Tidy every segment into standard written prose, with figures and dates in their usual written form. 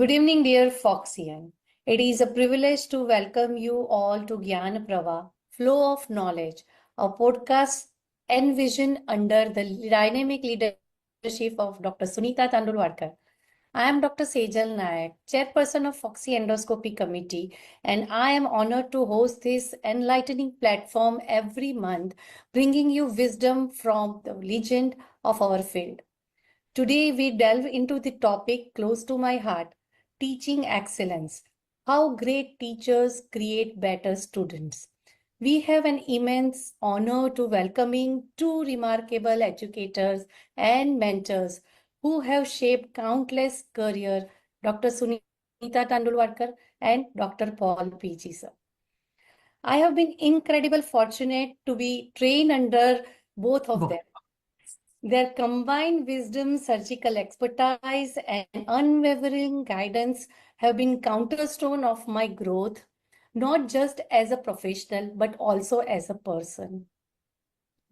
Good evening, dear FOGSIan. It is a privilege to welcome you all to Gyan Pravah, Flow of Knowledge, a podcast envisioned under the dynamic leadership of Dr. Sunita Tandulwadkar. I am Dr. Sejal Naik, Chairperson of FOGSI Endoscopy Committee, and I am honored to host this enlightening platform every month, bringing you wisdom from the legend of our field. Today, we delve into the topic close to my heart, teaching excellence. How great teachers create better students. We have an immense honor to welcoming two remarkable educators and mentors who have shaped countless careers, Dr. Sunita Tandulwadkar and Dr. Paul PG, sir. I have been incredibly fortunate to be trained under both of them. Their combined wisdom, surgical expertise, and unwavering guidance have been cornerstone of my growth, not just as a professional, but also as a person.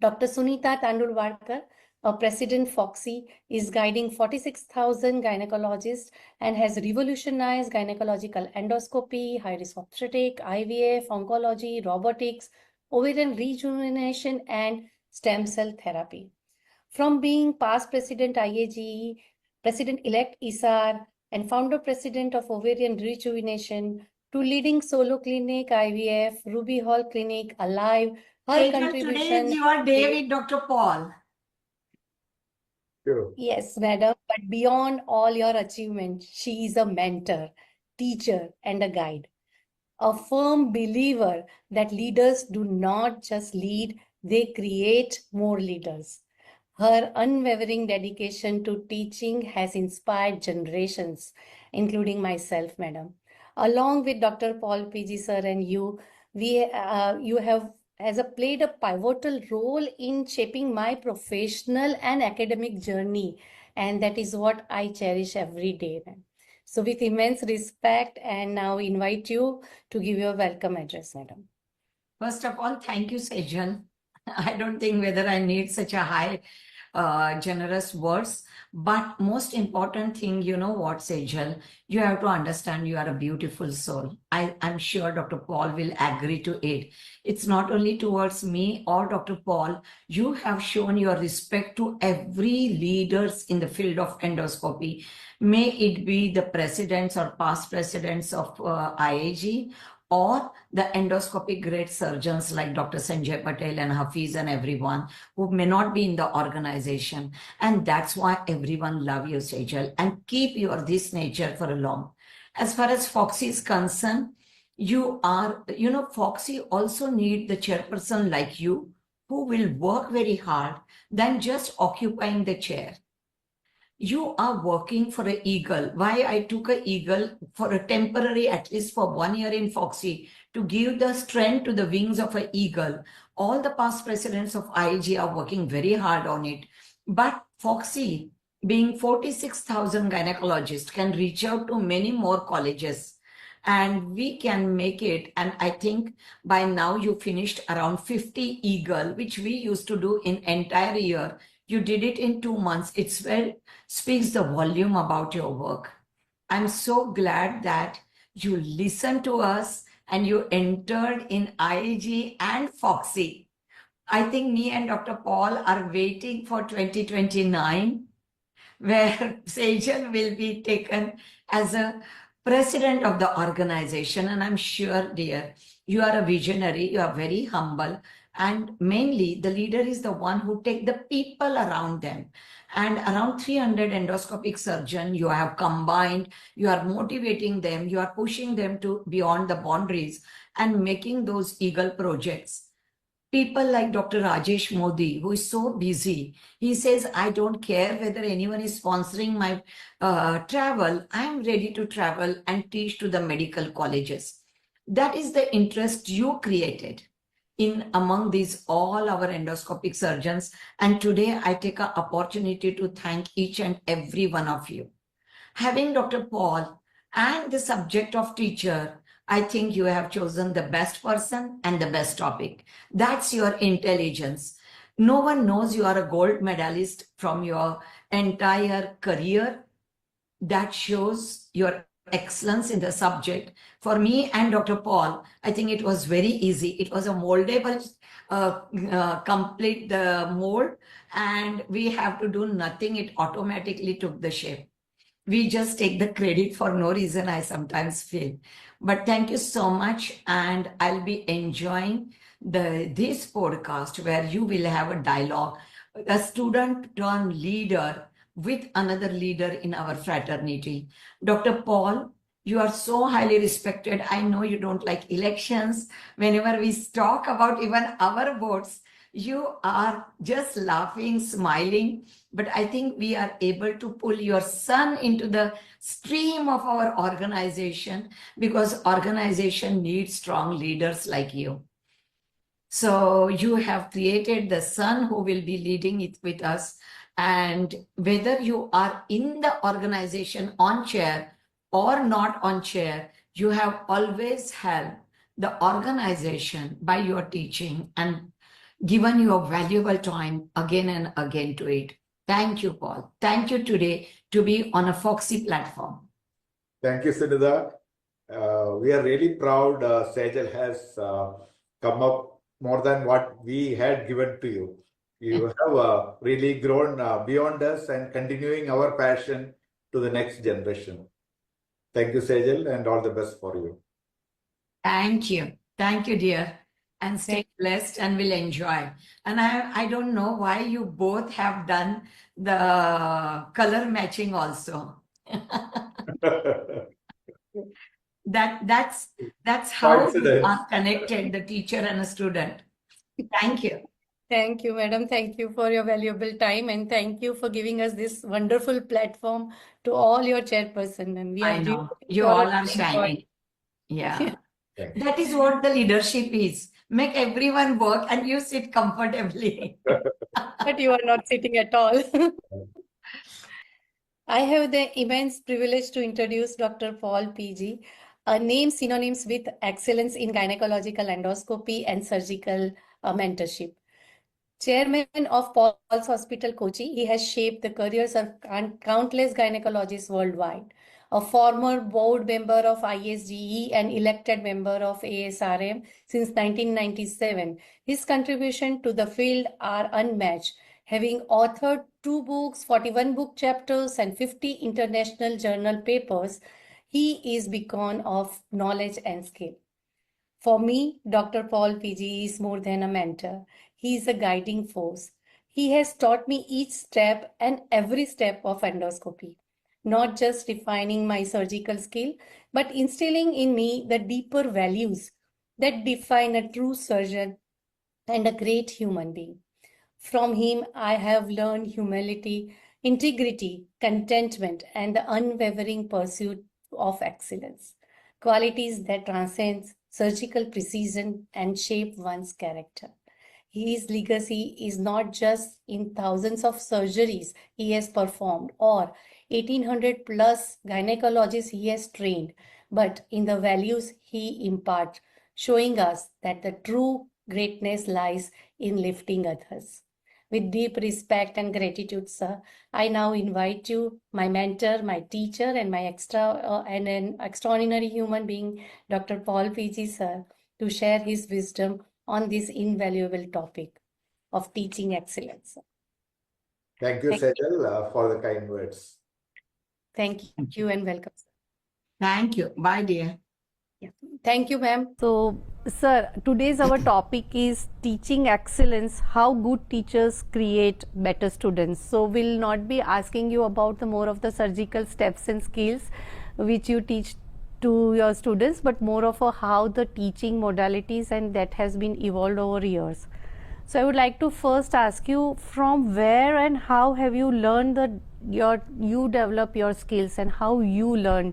Dr. Sunita Tandulwadkar, a president FOGSI, is guiding 46,000 gynecologists and has revolutionized gynecological endoscopy, high-risk obstetric, IVF, oncology, robotics, ovarian rejuvenation, and stem cell therapy. From being past president IAGE, president-elect ISAR, and founder-president of Ovarian Rejuvenation, to leading Solo Clinic, IVF, Ruby Hall Clinic, Alive, her contribution... Today is your day with Dr. Paul. Sure. Yes, madam, but beyond all your achievements, she is a mentor, teacher, and a guide. A firm believer that leaders do not just lead, they create more leaders. Her unwavering dedication to teaching has inspired generations, including myself, madam. Along with Dr. Paul PG sir and you have played a pivotal role in shaping my professional and academic journey, and that is what I cherish every day. So with immense respect, and now invite you to give your welcome address, madam. First of all, thank you, Sejal. I don't think whether I need such a high, generous words, but most important thing, you know what, Sejal, you have to understand you are a beautiful soul. I'm sure Dr. Paul will agree to it. It's not only towards me or Dr. Paul, you have shown your respect to every leaders in the field of endoscopy. May it be the presidents or past presidents of IAG, or the endoscopy great surgeons like Dr. Sanjay Patel and Hafiz and everyone who may not be in the organization. And that's why everyone love you, Sejal, and keep your this nature for a long. As far as FOGSI is concerned, you are, FOGSI also need the chairperson like you who will work very hard than just occupying the chair. You are working for an eagle. Why I took an eagle for a temporary, at least for 1 year in FOGSI, to give the strength to the wings of an eagle. All the past presidents of IAG are working very hard on it. But FOGSI, being 46,000 gynecologists, can reach out to many more colleges. And we can make it. And I think by now you finished around 50 eagle, which we used to do in entire year. You did it in 2 months. It's well speaks the volume about your work. I'm so glad that you listened to us and you entered in IAG and FOGSI. I think me and Dr. Paul are waiting for 2029, where Sejal will be taken as a president of the organization. And I'm sure, dear, you are a visionary, you are very humble. And mainly, the leader is the one who take the people around them. And around 300 endoscopic surgeons, you have combined, you are motivating them, you are pushing them to beyond the boundaries and making those eagle projects. People like Dr. Rajesh Modi, who is so busy, he says, I don't care whether anyone is sponsoring my travel. I'm ready to travel and teach to the medical colleges. That is the interest you created in among these all our endoscopic surgeons. And today I take an opportunity to thank each and every one of you. Having Dr. Paul and the subject of teacher, I think you have chosen the best person and the best topic. That's your intelligence. No one knows you are a gold medalist from your entire career. That shows your excellence in the subject. For me and Dr. Paul, I think it was very easy. It was a moldable, complete the mold, and we have to do nothing. It automatically took the shape. We just take the credit for no reason, I sometimes feel. But thank you so much. And I'll be enjoying this podcast where you will have a dialogue, a student turned leader with another leader in our fraternity. Dr. Paul, you are so highly respected. I know you don't like elections. Whenever we talk about even our votes, you are just laughing, smiling. But I think we are able to pull your son into the stream of our organization, because organization needs strong leaders like you. So you have created the son who will be leading it with us. And whether you are in the organization on chair or not on chair, you have always helped the organization by your teaching and given your valuable time again and again to it. Thank you, Paul. Thank you today to be on a FOGSI platform. Thank you, Sunita. We are really proud Sejal has come up more than what we had given to you. You have really grown beyond us and continuing our passion to the next generation. Thank you, Sejal, and all the best for you. Thank you. Thank you, dear. And stay blessed, and we'll enjoy. And I don't know why you both have done the color matching also. That's how we are connected, the teacher and a student. Thank you. Thank you, madam. Thank you for your valuable time, and thank you for giving us this wonderful platform to all your chairperson. And we are I know really you all are shining. Yeah. That is what the leadership is. Make everyone work and you sit comfortably. But you are not sitting at all. I have the immense privilege to introduce Dr. Paul PG, a name synonymous with excellence in gynecological endoscopy and surgical mentorship. Chairman of Paul's Hospital, Kochi, he has shaped the careers of countless gynecologists worldwide. A former board member of ISGE and elected member of ASRM since 1997, his contributions to the field are unmatched, having authored 2 books, 41 book chapters, and 50 international journal papers. He is beacon of knowledge and skill. For me, Dr. Paul PG is more than a mentor. He is a guiding force. He has taught me each step and every step of endoscopy, not just refining my surgical skill, but instilling in me the deeper values that define a true surgeon and a great human being. From him, I have learned humility, integrity, contentment, and the unwavering pursuit of excellence, qualities that transcend surgical precision and shape one's character. His legacy is not just in thousands of surgeries he has performed or 1800 plus gynecologists he has trained, but in the values he imparts, showing us that the true greatness lies in lifting others. With deep respect and gratitude, sir, I now invite you, my mentor, my teacher, and my and an extraordinary human being, Dr. Paul PG, sir, to share his wisdom on this invaluable topic of teaching excellence. Thank you, Sejal, for the kind words. Thank you and welcome, sir. Thank you. Bye, dear. Yeah. Thank you, ma'am. So, sir, today's our topic is teaching excellence, how good teachers create better students. So, we'll not be asking you about the more of the surgical steps and skills which you teach to your students, but more of a how the teaching modalities and that has been evolved over years. So, I would like to first ask you, from where and how have you learned you develop your skills and how you learn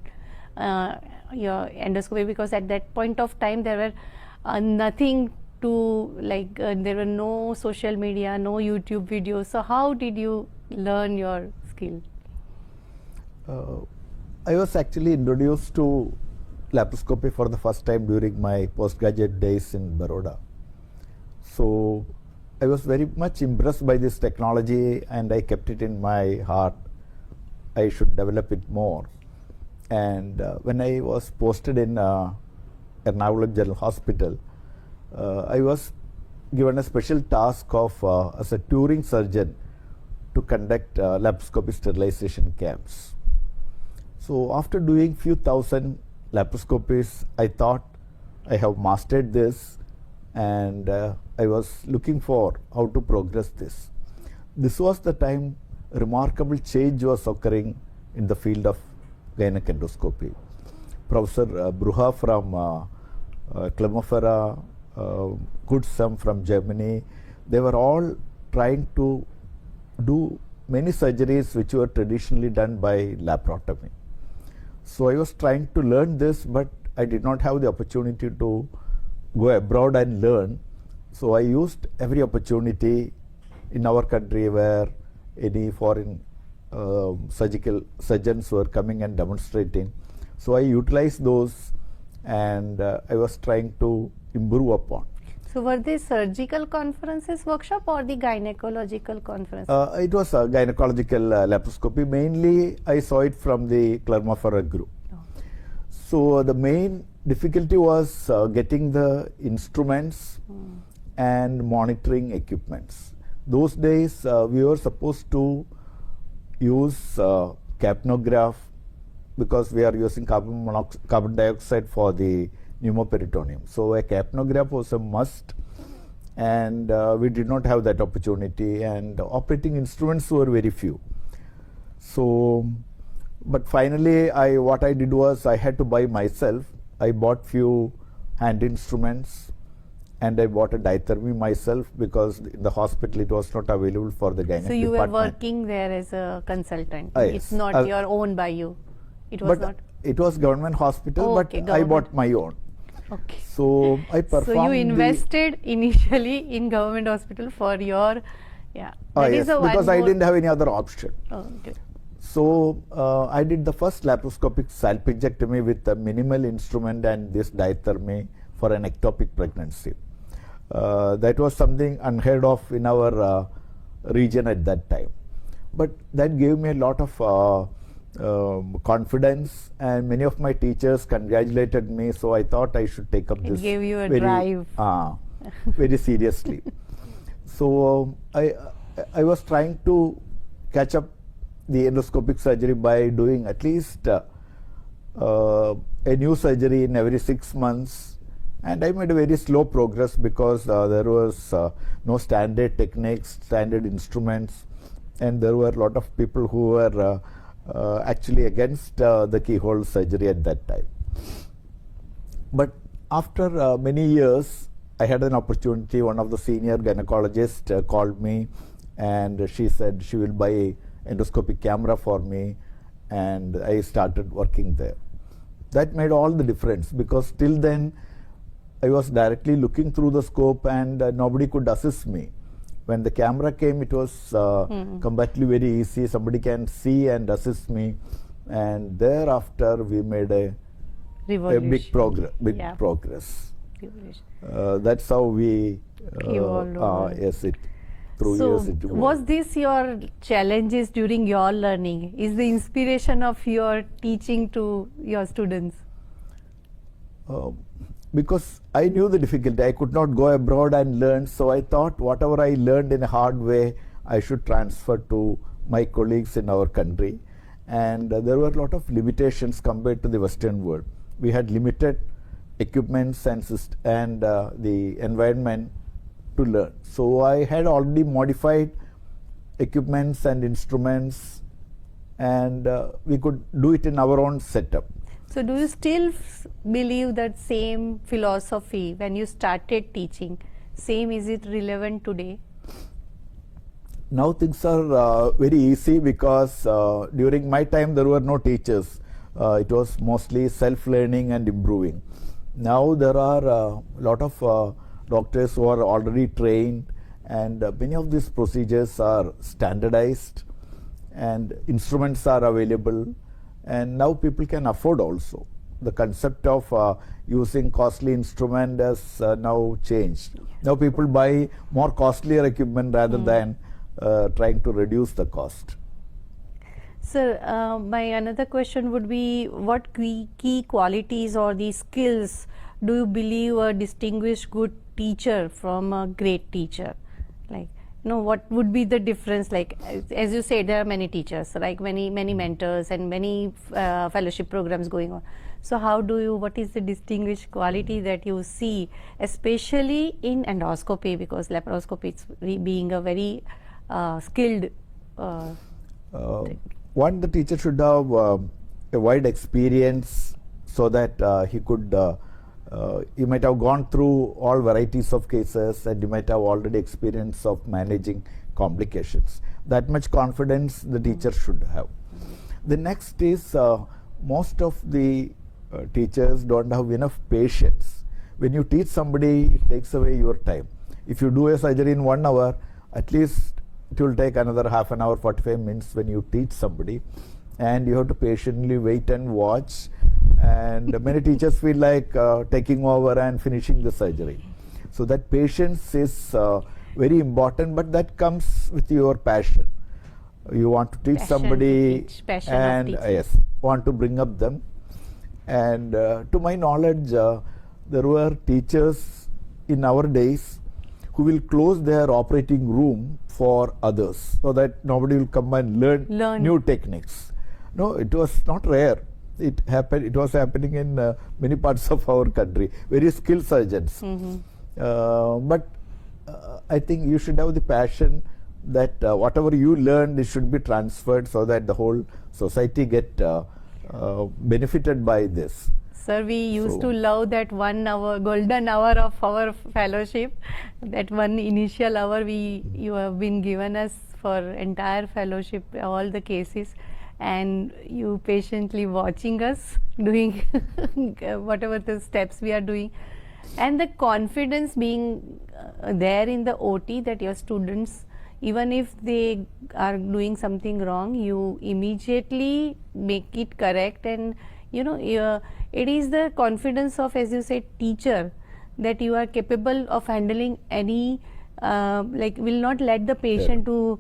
your endoscopy, because at that point of time there were nothing to there were no social media, no YouTube videos. So how did you learn your skill? I was actually introduced to laparoscopy for the first time during my postgraduate days in Baroda. So I was very much impressed by this technology and I kept it in my heart. I should develop it more. And when I was posted in Ernakulam General Hospital, I was given a special task of as a touring surgeon to conduct laparoscopy sterilization camps. So after doing few thousand laparoscopies, I thought I have mastered this, and I was looking for how to progress this. This was the time remarkable change was occurring in the field of gynec endoscopy. Professor Bruha from Clemofera, Kutzam from Germany, they were all trying to do many surgeries which were traditionally done by laparotomy. So I was trying to learn this, but I did not have the opportunity to go abroad and learn. So I used every opportunity in our country where any foreign surgical surgeons were coming and demonstrating. So I utilized those, and I was trying to improve upon. So were they surgical conferences workshop or the gynecological conference? It was a gynecological laparoscopy. Mainly, I saw it from the Clermont-Ferrer group. Oh. So the main difficulty was getting the instruments and monitoring equipments. Those days, we were supposed to use capnograph because we are using carbon dioxide for the pneumoperitoneum. So a capnograph was a must, and we did not have that opportunity, and operating instruments were very few. So, but finally what I did was I had to buy myself. I bought few hand instruments, and I bought a diathermy myself because in the hospital it was not available for the gynec So you department. were working there as a consultant. Yes. It's not your own by you. It was But not. it was government hospital, Oh, but okay, I government. bought my own. Okay. So I performed. So you invested initially in government hospital for your, yeah. That Yes, is the one because I more- didn't have any other option. Oh, okay. So I did the first laparoscopic salpingectomy with a minimal instrument and this diathermy for an ectopic pregnancy. That was something unheard of in our region at that time. But that gave me a lot of confidence, and many of my teachers congratulated me, so I thought I should take up It this gave you a very, drive. very seriously. So I was trying to catch up the endoscopic surgery by doing at least a new surgery in every 6 months, and I made a very slow progress because there was no standard techniques, standard instruments, and there were a lot of people who were actually against the keyhole surgery at that time. But after many years, I had an opportunity. One of the senior gynecologists called me, and she said she will buy endoscopic camera for me, and I started working there. That made all the difference because till then I was directly looking through the scope, and nobody could assist me. When the camera came, it was completely very easy. Somebody can see and assist me, and thereafter we made a big progress. Yeah. Progress. Revolution. That's how we Evolved over. yes, it through So years it evolved. was this your challenges during your learning? Is the inspiration of your teaching to your students? Because I knew the difficulty. I could not go abroad and learn, so I thought whatever I learned in a hard way, I should transfer to my colleagues in our country. And there were a lot of limitations compared to the Western world. We had limited equipments and the environment to learn. So I had already modified equipments and instruments, and we could do it in our own setup. So do you still believe that same philosophy when you started teaching? Same, is it relevant today? Now things are very easy because during my time there were no teachers. It was mostly self-learning and improving. Now there are a lot of doctors who are already trained, and many of these procedures are standardized, and instruments are available, and now people can afford also. The concept of using costly instrument has now changed. Now people buy more costlier equipment rather than trying to reduce the cost. Sir, my another question would be, what key qualities or the skills do you believe a distinguished good teacher from a great teacher? Like, what would be the difference? Like, as you said, there are many teachers, like many mentors and many fellowship programs going on. So what is the distinguished quality that you see, especially in endoscopy, because laparoscopy is being a very skilled one, the teacher should have a wide experience so that he might have gone through all varieties of cases and he might have already experience of managing complications. That much confidence the teacher should have. The next is most of the teachers don't have enough patience. When you teach somebody, it takes away your time. If you do a surgery in 1 hour, at least it will take another half an hour, 45 minutes when you teach somebody, and you have to patiently wait and watch. And many teachers feel like taking over and finishing the surgery. So that patience is very important, but that comes with your passion. You want to teach somebody and yes, want to bring up them. And to my knowledge, there were teachers in our days who will close their operating room for others so that nobody will come and learn new techniques. No, it was not rare. It happened. It was happening in many parts of our country. Very skilled surgeons. But I think you should have the passion that whatever you learned, it should be transferred so that the whole society get benefited by this. Sir, we used to love that 1 hour, golden hour of our fellowship. That one initial hour you have been given us for entire fellowship, all the cases, and you patiently watching us doing whatever the steps we are doing, and the confidence being there in the OT that your students, even if they are doing something wrong, you immediately make it correct. And it is the confidence of, as you said, teacher, that you are capable of handling any will not let the patient to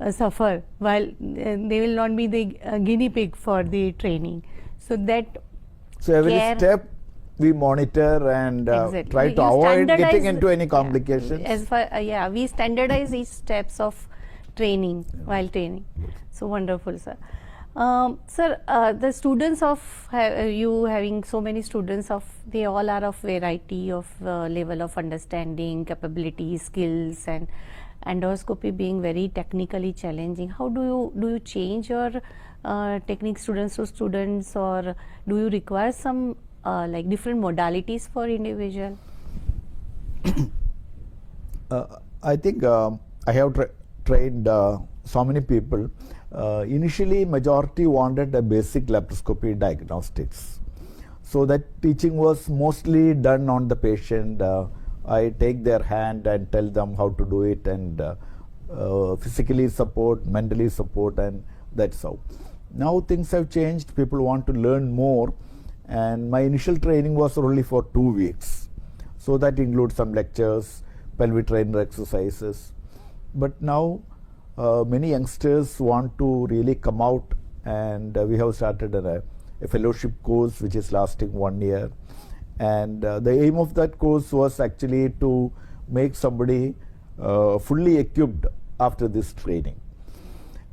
suffer, while they will not be the guinea pig for the training. So every step we monitor and try to avoid getting into any complications. As far we standardize each steps of training while training. So wonderful, sir. Sir, the students of you having so many students, they all are of variety of level of understanding, capability, skills, and endoscopy being very technically challenging. How do you change your technique students to students, or do you require some different modalities for individual? I think I have trained so many people. Initially, majority wanted a basic laparoscopy diagnostics. So that teaching was mostly done on the patient. I take their hand and tell them how to do it, and physically support, mentally support, and that's how. Now things have changed. People want to learn more, and my initial training was only for 2 weeks. So that includes some lectures, pelvic trainer exercises. But now many youngsters want to really come out, and we have started a fellowship course which is lasting 1 year. And the aim of that course was actually to make somebody fully equipped after this training,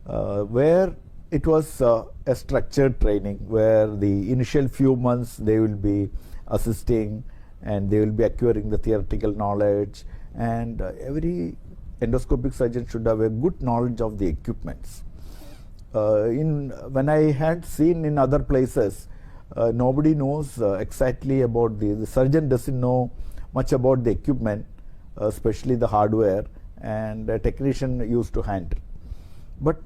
where it was a structured training where the initial few months they will be assisting and they will be acquiring the theoretical knowledge, and every endoscopic surgeon should have a good knowledge of the equipments. When I had seen in other places, nobody knows exactly about the surgeon doesn't know much about the equipment, especially the hardware, and a technician used to handle. But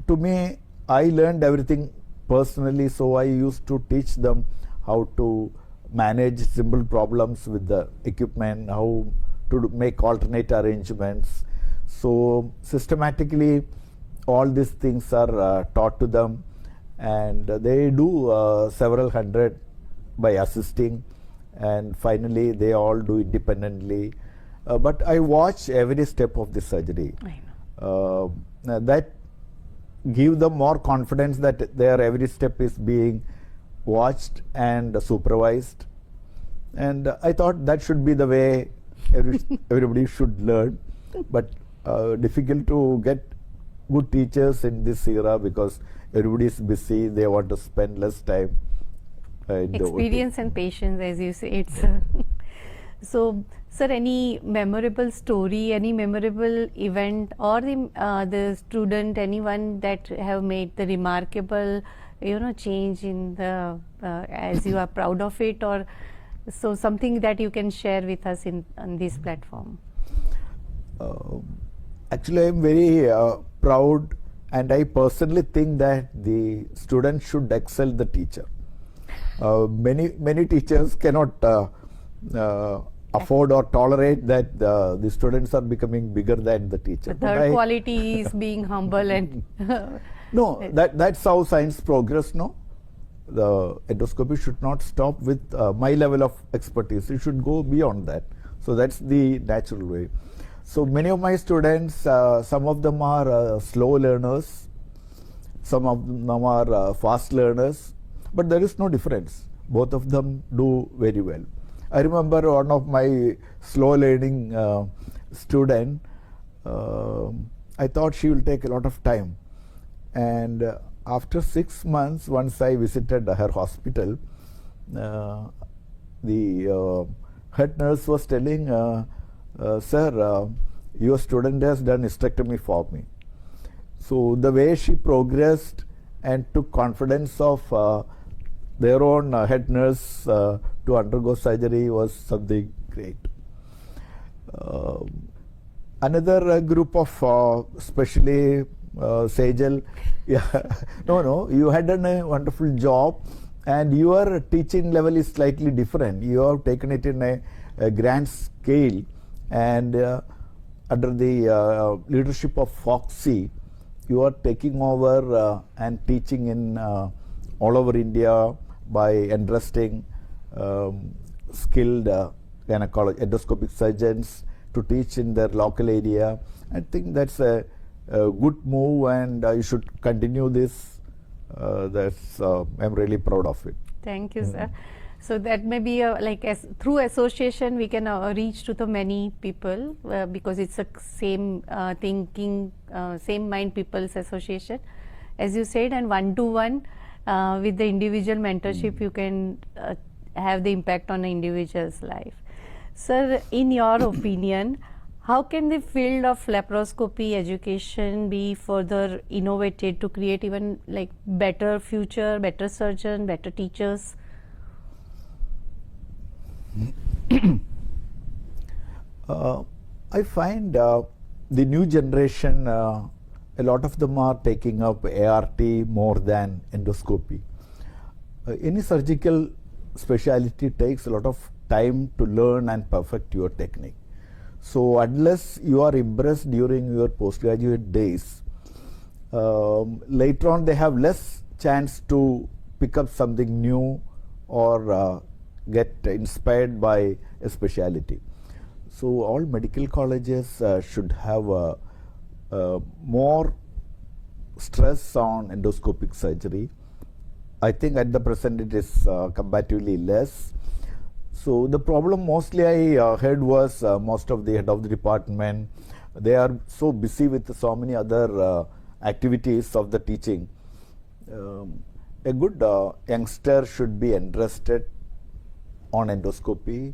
to me, I learned everything personally, so I used to teach them how to manage simple problems with the equipment, how to make alternate arrangements. So systematically all these things are taught to them, and they do several hundred by assisting, and finally they all do independently. But I watch every step of the surgery. I know. That give them more confidence that their every step is being watched and supervised. And I thought that should be the way everybody should learn. But difficult to get good teachers in this era because everybody is busy. They want to spend less time. Experience and patience, as you say. It's so, sir, any memorable story, any memorable event, or the student, anyone that have made the remarkable, change in the as you are proud of it, or so something that you can share with us on this platform? Actually, I am very proud, and I personally think that the student should excel the teacher. Many teachers cannot afford or tolerate that the students are becoming bigger than the teacher. The third quality is being humble and no, that's how science progress. No, the endoscopy should not stop with my level of expertise. It should go beyond that. So that's the natural way. So many of my students, some of them are slow learners, some of them are fast learners, but there is no difference. Both of them do very well. I remember one of my slow learning student, I thought she will take a lot of time. And after 6 months, once I visited her hospital, the head nurse was telling, sir, your student has done hysterectomy for me. So the way she progressed and took confidence of their own head nurse to undergo surgery was something great. Another group of especially Sejal, no, you had done a wonderful job, and your teaching level is slightly different. You have taken it in a grand scale, and under the leadership of FOGSI, you are taking over and teaching in all over India by entrusting skilled endoscopic surgeons to teach in their local area. I think that's a good move, and you should continue this. I'm really proud of it. Thank you, sir. So that may be through association we can reach to the many people because it's a same thinking, same mind people's association, as you said, and one-to-one with the individual mentorship you can have the impact on an individual's life. Sir, in your opinion, how can the field of laparoscopy education be further innovated to create even better future, better surgeon, better teachers? I find the new generation, a lot of them are taking up ART more than endoscopy. Any surgical specialty takes a lot of time to learn and perfect your technique. So unless you are impressed during your postgraduate days, later on they have less chance to pick up something new or get inspired by a specialty. So all medical colleges should have more stress on endoscopic surgery. I think at the present it is comparatively less. So the problem mostly I heard was most of the head of the department, they are so busy with so many other activities of the teaching. A good youngster should be interested on endoscopy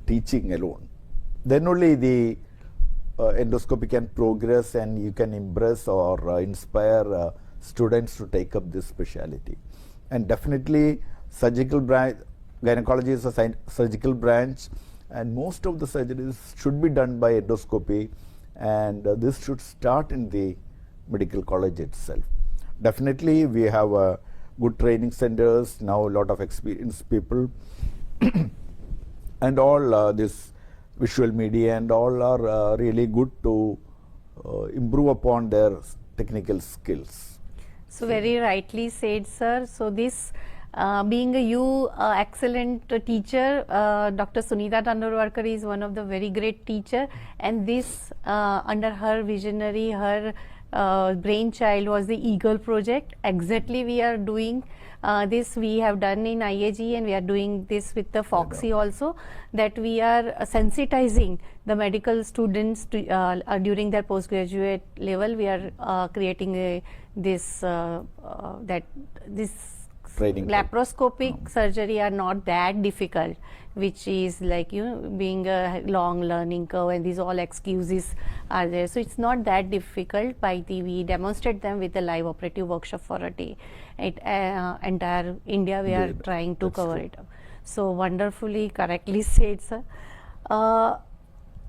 teaching alone. Then only the endoscopy can progress and you can impress or inspire students to take up this specialty. And definitely surgical branch, gynecology is a surgical branch, and most of the surgeries should be done by endoscopy, and this should start in the medical college itself. Definitely we have good training centers, now a lot of experienced people and all this visual media and all are really good to improve upon their technical skills. So very rightly said, sir. So this being a excellent teacher, Dr. Sunita Tandulwadkar is one of the very great teacher, and this under her visionary, her brainchild was the Eagle project. Exactly, we are doing this. We have done in IAG, and we are doing this with the FOGSI also. That we are sensitizing the medical students to, during their postgraduate level. We are creating this Training laparoscopic surgery are not that difficult, which is like being a long learning curve, and these all excuses are there. So it's not that difficult. We demonstrate them with a live operative workshop for a day. Entire India we are trying to cover it up. So wonderfully, correctly said, sir.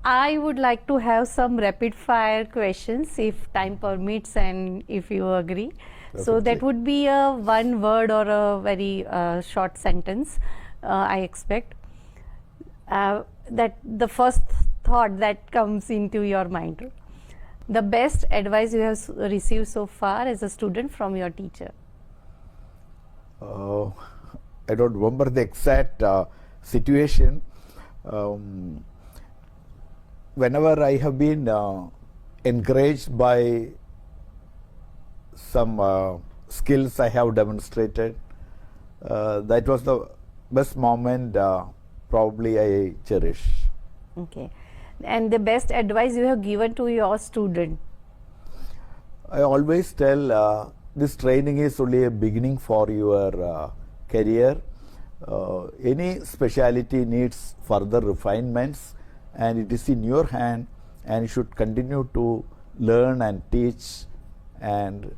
I would like to have some rapid fire questions if time permits and if you agree. So that would be a one word or a very short sentence, I expect. That the first thought that comes into your mind. The best advice you have received so far as a student from your teacher. I don't remember the exact situation. Whenever I have been encouraged by some skills I have demonstrated, that was the best moment probably I cherish. Okay. And the best advice you have given to your student? I always tell this training is only a beginning for your career. Any speciality needs further refinements, and it is in your hand, and you should continue to learn and teach, and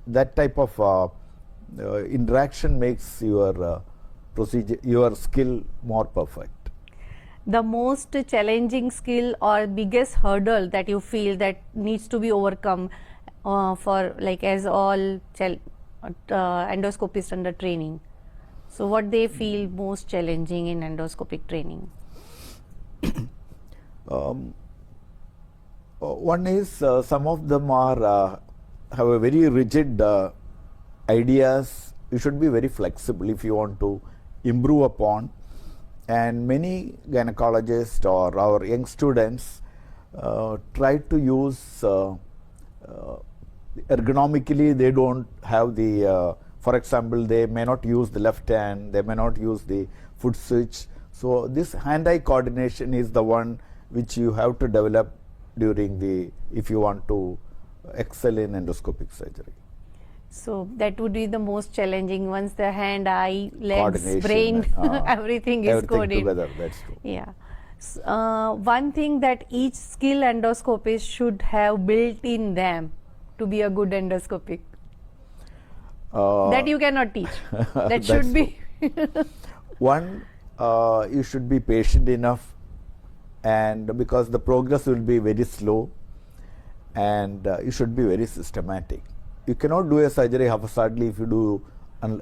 that type of interaction makes your procedure, your skill more perfect. The most challenging skill or biggest hurdle that you feel that needs to be overcome for, like, as all endoscopists under training. So what they feel most challenging in endoscopic training? One is some of them are have a very rigid ideas. You should be very flexible if you want to improve upon. And many gynecologists or our young students try to use ergonomically. They don't have the, for example, they may not use the left hand, they may not use the foot switch. So this hand-eye coordination is the one which you have to develop during the, if you want to excel in endoscopic surgery. So that would be the most challenging. Once the hand, eye, legs, brain, everything is coordinated. Together, that's true. Yeah. One thing that each skilled endoscopist should have built in them to be a good endoscopic. That you cannot teach. That should be. One, you should be patient enough, and because the progress will be very slow, and you should be very systematic. You cannot do a surgery haphazardly if you do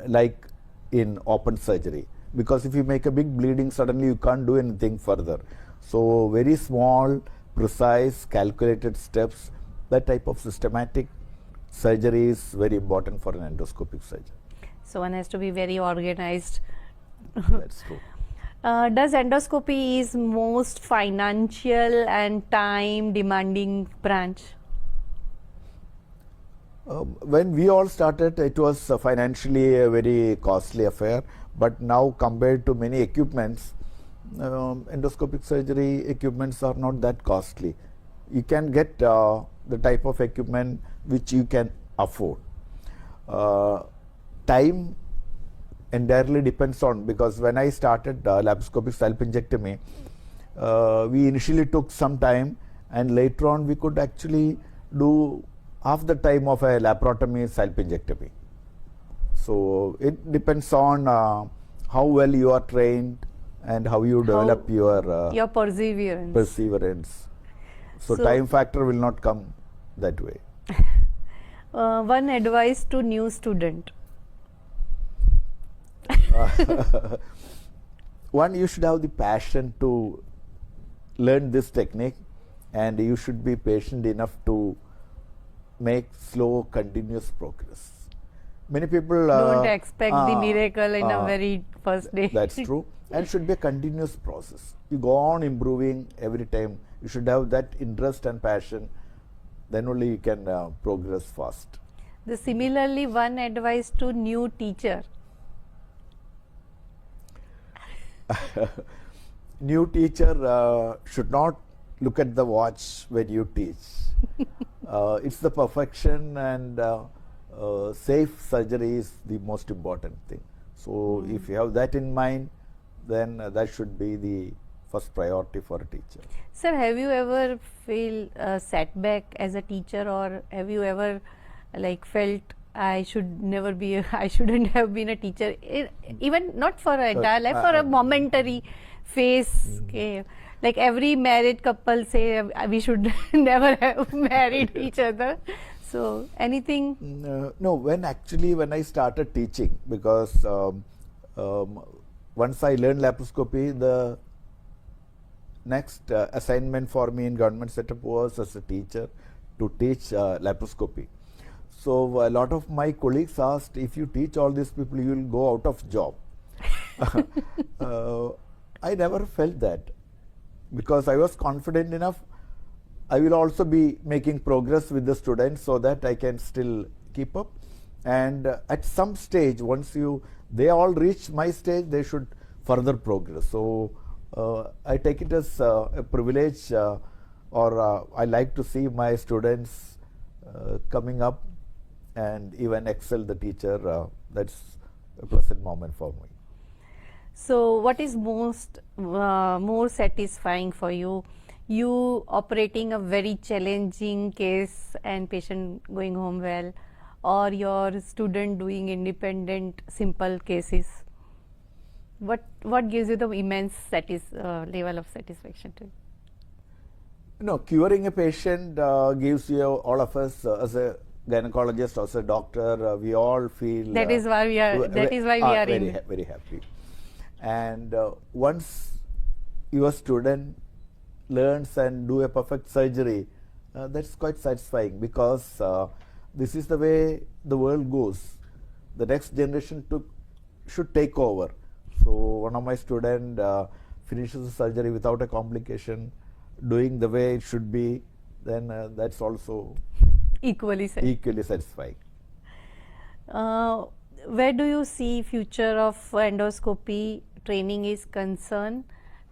like in open surgery, because if you make a big bleeding, suddenly you can't do anything further. So very small, precise, calculated steps, that type of systematic surgery is very important for an endoscopic surgeon. So one has to be very organized. That's true. Does endoscopy is most financial and time demanding branch? When we all started, it was financially a very costly affair, but now compared to many equipments, endoscopic surgery equipments are not that costly. You can get the type of equipment which you can afford. Time entirely depends on, because when I started laparoscopic salpingectomy, we initially took some time, and later on we could actually do half the time of a laparotomy salpingectomy. So it depends on how well you are trained and how you develop your perseverance. So time factor will not come that way. One advice to new student. One, you should have the passion to learn this technique, and you should be patient enough to make slow, continuous progress. Many people don't expect the miracle in a very first day. That's true. And should be a continuous process. You go on improving every time. You should have that interest and passion then only you can progress fast. Similarly, one advice to new teacher. New teacher should not look at the watch when you teach. It's the perfection, and safe surgery is the most important thing. So if you have that in mind, then that should be the first priority for a teacher. Sir, have you ever feel setback as a teacher, or have you ever felt I shouldn't have been a teacher, even not for an entire life, for a momentary phase? Like every married couple say we should never have married each other. So anything? No, when I started teaching, because once I learned laparoscopy, the next assignment for me in government setup was as a teacher to teach laparoscopy. So a lot of my colleagues asked, if you teach all these people, you will go out of job. I never felt that, because I was confident enough. I will also be making progress with the students so that I can still keep up. And at some stage, once they all reach my stage, they should further progress. So I take it as a privilege, or I like to see my students coming up and even excel the teacher. That's a pleasant moment for me. So what is more satisfying for you? You operating a very challenging case and patient going home well, or your student doing independent simple cases? What gives you the immense level of satisfaction to you? No, curing a patient gives you, all of us as a gynecologist, as a doctor, we all feel that is why we are very happy. And once your student learns and do a perfect surgery, that's quite satisfying, because this is the way the world goes. The next generation should take over. So one of my students finishes the surgery without a complication, doing the way it should be, then that's also equally satisfying. Where do you see future of endoscopy training is concerned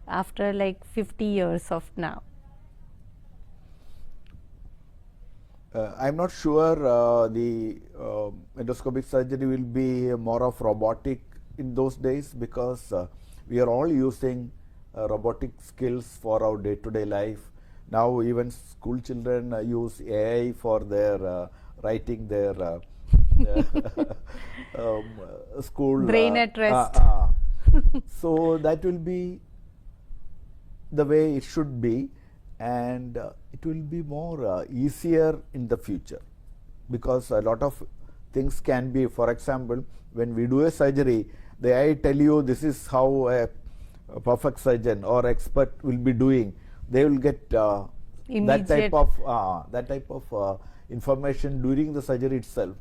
after 50 years of now? I'm not sure the endoscopic surgery will be more of robotic in those days, because we are all using robotic skills for our day-to-day life. Now even school children use AI for their writing their school brain at rest. So that will be the way it should be, and it will be more easier in the future, because a lot of things can be, for example, when we do a surgery, the AI tell you this is how a perfect surgeon or expert will be doing. They will get that type of information during the surgery itself.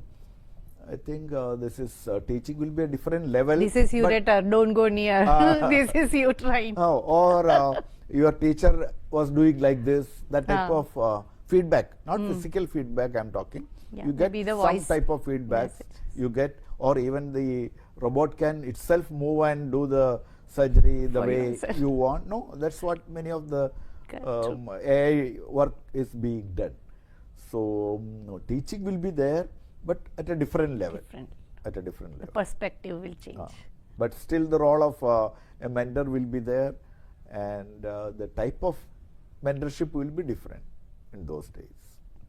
I think this is teaching will be a different level. This is you don't go near. This is you trying. Or your teacher was doing like this. That type of feedback, not physical feedback I'm talking. Yeah, you get some voice. type of feedback. Yes, you get, or even the robot can itself move and do the surgery the way you want. No, that's what many of the AI work is being done. So teaching will be there, but at a different level. The perspective will change. But still the role of a mentor will be there, and the type of mentorship will be different in those days.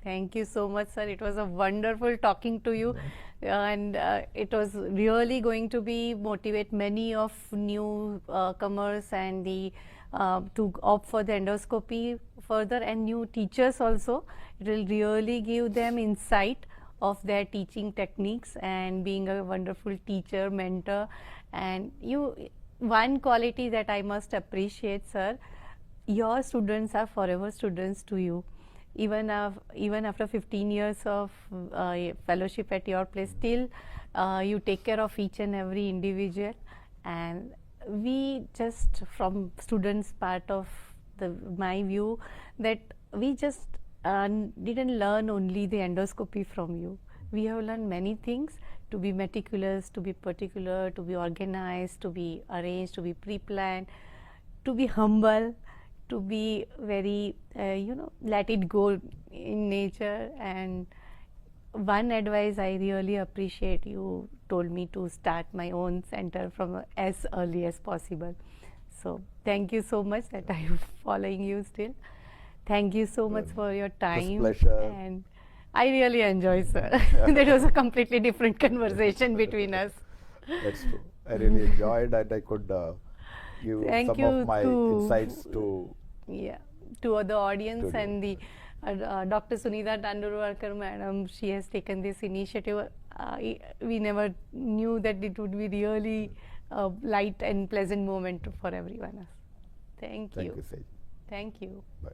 Thank you so much, sir. It was a wonderful talking to you, and it was really going to be motivate many of new comers and to opt for the endoscopy further, and new teachers also. It will really give them insight of their teaching techniques and being a wonderful teacher, mentor. And one quality that I must appreciate, sir, your students are forever students to you. Even after 15 years of fellowship at your place, still you take care of each and every individual. And we just, from students' part of my view, that we just didn't learn only the endoscopy from you. We have learned many things, to be meticulous, to be particular, to be organized, to be arranged, to be pre-planned, to be humble, to be very, let it go in nature. And one advice I really appreciate, you told me to start my own center from as early as possible. So thank you so much that I am following you still. Thank you so much for your time. pleasure. And I really enjoy, sir. That was a completely different conversation between us. That's true. I really enjoyed, and I could give Thank some you of my to- insights to To the audience To the and the Dr. Sunita Tandulwadkar madam, she has taken this initiative. We never knew that it would be really a light and pleasant moment for everyone else. Thank Thank you. you, Sejal. Thank you. Bye.